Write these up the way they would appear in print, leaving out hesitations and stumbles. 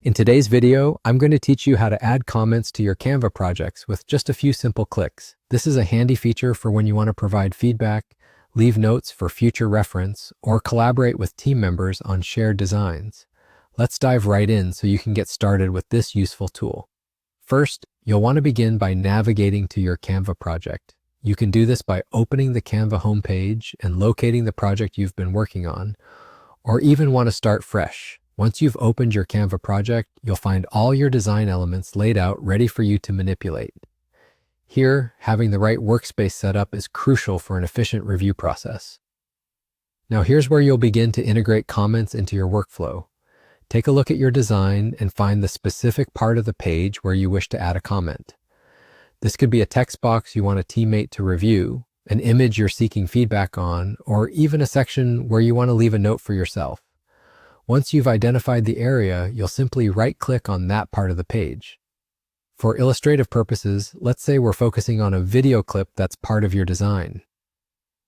In today's video, I'm going to teach you how to add comments to your Canva projects with just a few simple clicks. This is a handy feature for when you want to provide feedback, leave notes for future reference, or collaborate with team members on shared designs. Let's dive right in so you can get started with this useful tool. First, you'll want to begin by navigating to your Canva project. You can do this by opening the Canva homepage and locating the project you've been working on, or even want to start fresh. Once you've opened your Canva project, you'll find all your design elements laid out ready for you to manipulate. Here, having the right workspace set up is crucial for an efficient review process. Now here's where you'll begin to integrate comments into your workflow. Take a look at your design and find the specific part of the page where you wish to add a comment. This could be a text box you want a teammate to review, an image you're seeking feedback on, or even a section where you want to leave a note for yourself. Once you've identified the area, you'll simply right-click on that part of the page. For illustrative purposes, let's say we're focusing on a video clip that's part of your design.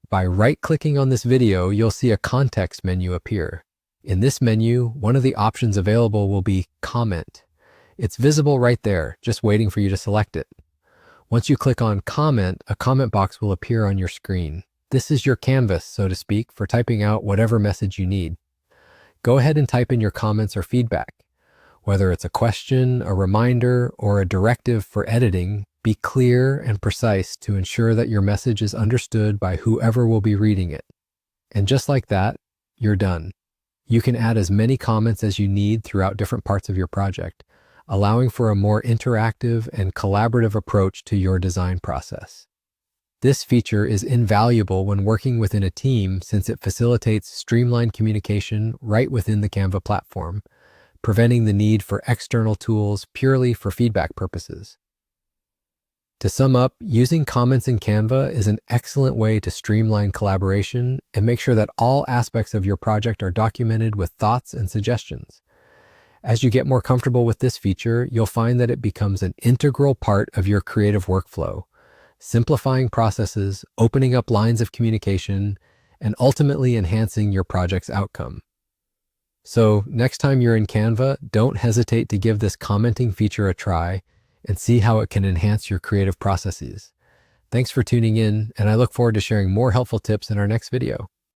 By right-clicking on this video, you'll see a context menu appear. In this menu, one of the options available will be Comment. It's visible right there, just waiting for you to select it. Once you click on Comment, a comment box will appear on your screen. This is your canvas, so to speak, for typing out whatever message you need. Go ahead and type in your comments or feedback. Whether it's a question, a reminder, or a directive for editing, be clear and precise to ensure that your message is understood by whoever will be reading it. And just like that, you're done. You can add as many comments as you need throughout different parts of your project, allowing for a more interactive and collaborative approach to your design process. This feature is invaluable when working within a team since it facilitates streamlined communication right within the Canva platform, preventing the need for external tools purely for feedback purposes. To sum up, using comments in Canva is an excellent way to streamline collaboration and make sure that all aspects of your project are documented with thoughts and suggestions. As you get more comfortable with this feature, you'll find that it becomes an integral part of your creative workflow, simplifying processes, opening up lines of communication, and ultimately enhancing your project's outcome. So next time you're in Canva, don't hesitate to give this commenting feature a try and see how it can enhance your creative processes. Thanks for tuning in, and I look forward to sharing more helpful tips in our next video.